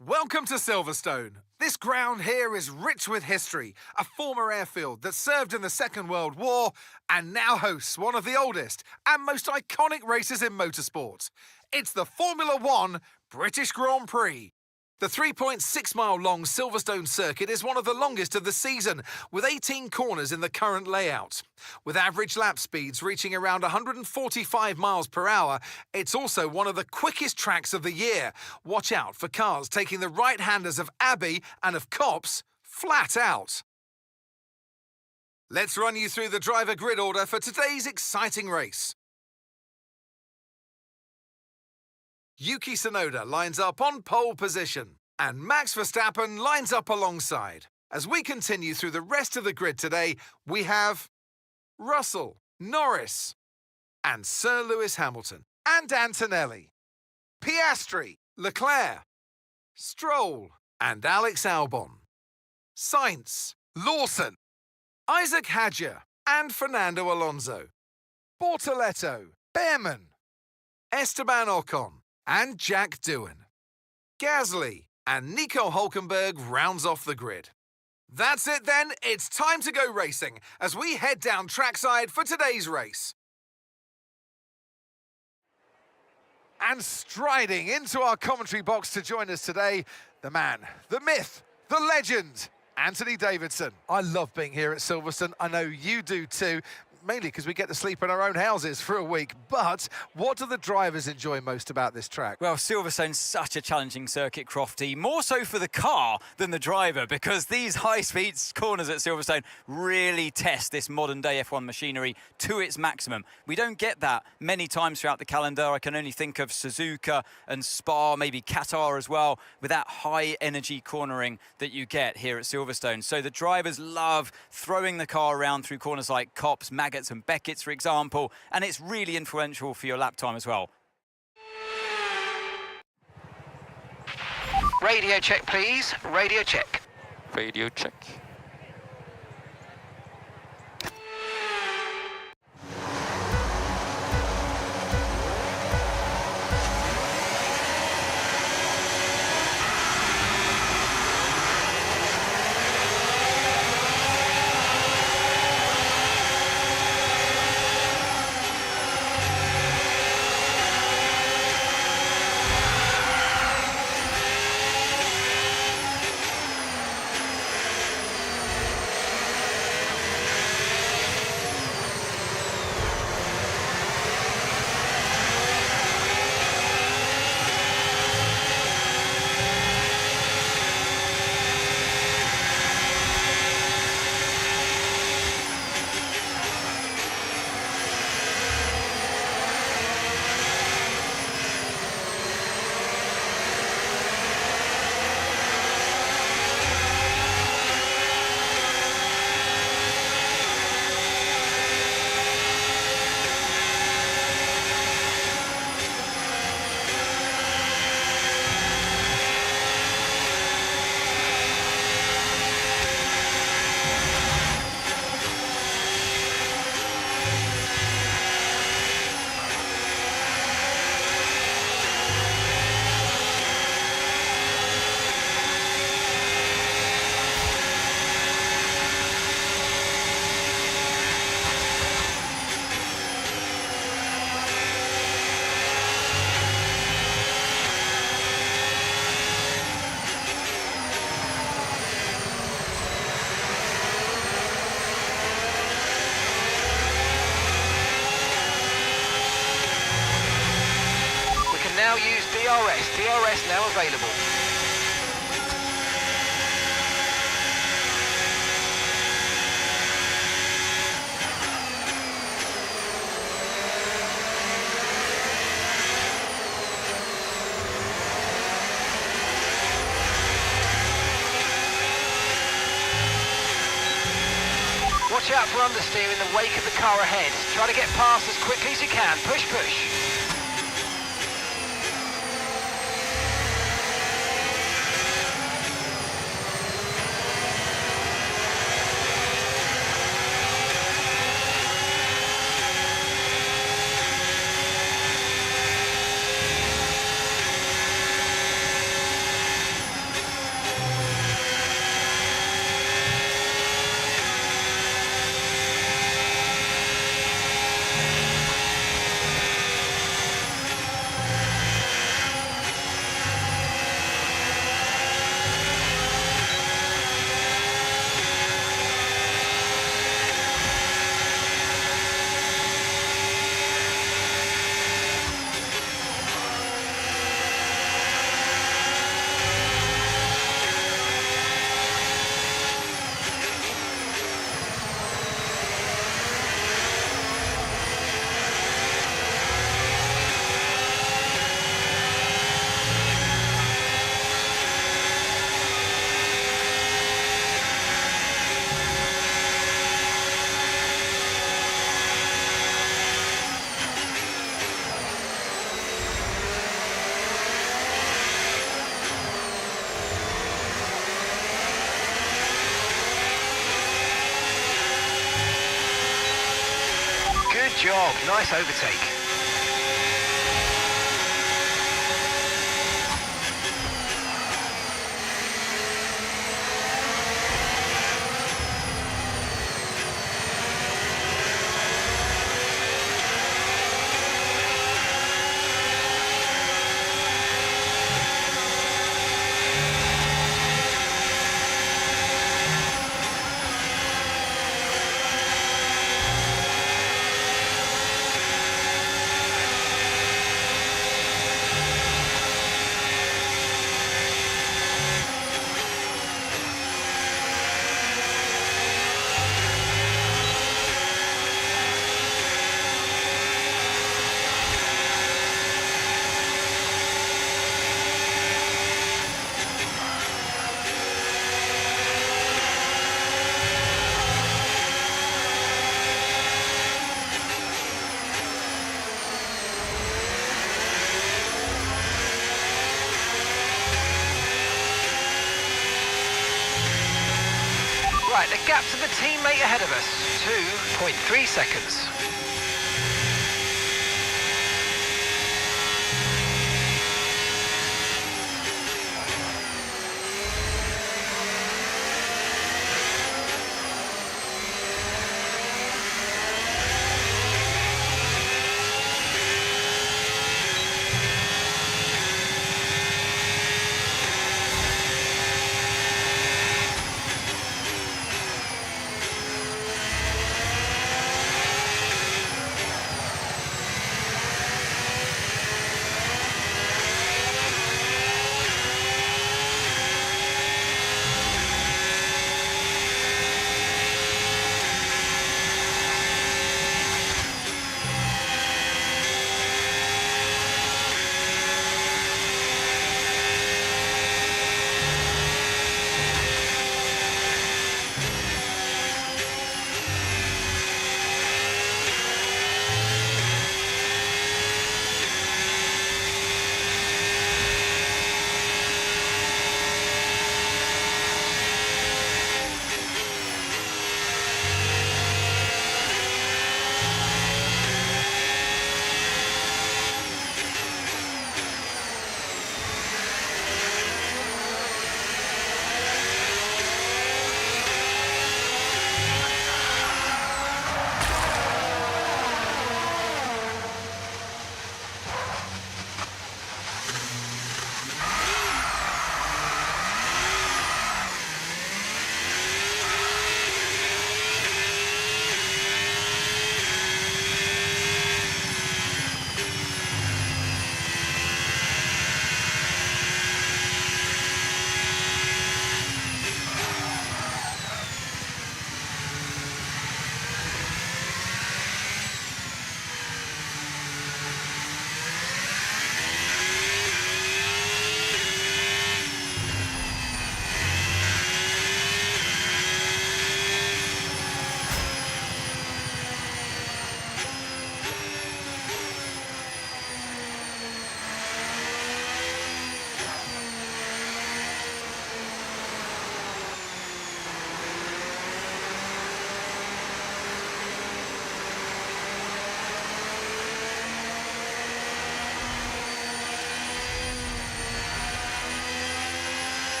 Welcome to Silverstone. This ground here is rich with history, a former airfield that served in the Second World War and now hosts one of the oldest and most iconic races in motorsport. It's the Formula One British Grand Prix. The 3.6-mile-long Silverstone circuit is one of the longest of the season, with 18 corners in the current layout. With average lap speeds reaching around 145 miles per hour, it's also one of the quickest tracks of the year. Watch out for cars taking the right-handers of Abbey and of Copse flat out. Let's run you through the driver grid order for today's exciting race. Yuki Tsunoda lines up on pole position, and Max Verstappen lines up alongside. As we continue through the rest of the grid today, we have Russell, Norris, and Sir Lewis Hamilton, and Antonelli, Piastri, Leclerc, Stroll, and Alex Albon, Sainz, Lawson, Isaac Hadjar, and Fernando Alonso, Bortoletto, Behrman, Esteban Ocon, and Jack Doohan. Gasly and Nico Hulkenberg rounds off the grid. That's it then, it's time to go racing as we head down trackside for today's race. And striding into our commentary box to join us today, the man, the myth, the legend, Anthony Davidson. I love being here at Silverstone. I know you do too. Mainly because we get to sleep in our own houses for a week. But what do the drivers enjoy most about this track? Well, Silverstone's such a challenging circuit, Crofty, more so for the car than the driver, because these high-speed corners at Silverstone really test this modern-day F1 machinery to its maximum. We don't get that many times throughout the calendar. I can only think of Suzuka and Spa, maybe Qatar as well, with that high-energy cornering that you get here at Silverstone. So the drivers love throwing the car around through corners like Copse, and Beckett's, for example, and it's really influential for your lap time as well. Radio check, please. Radio check. Radio check. Now use DRS. DRS now available. Watch out for understeer in the wake of the car ahead. Try to get past as quickly as you can. Push, push. job. Nice overtake. Right, the gap to the teammate ahead of us, 2.3 seconds.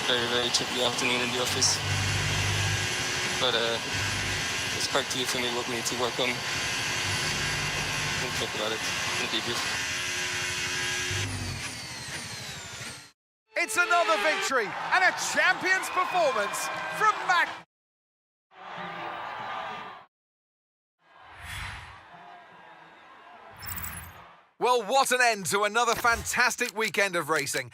very, very tricky afternoon in the office. But it's quite clear for me what we need to work on. We'll talk about it in the debrief. It's another victory and a champion's performance from Max. Well, what an end to another fantastic weekend of racing.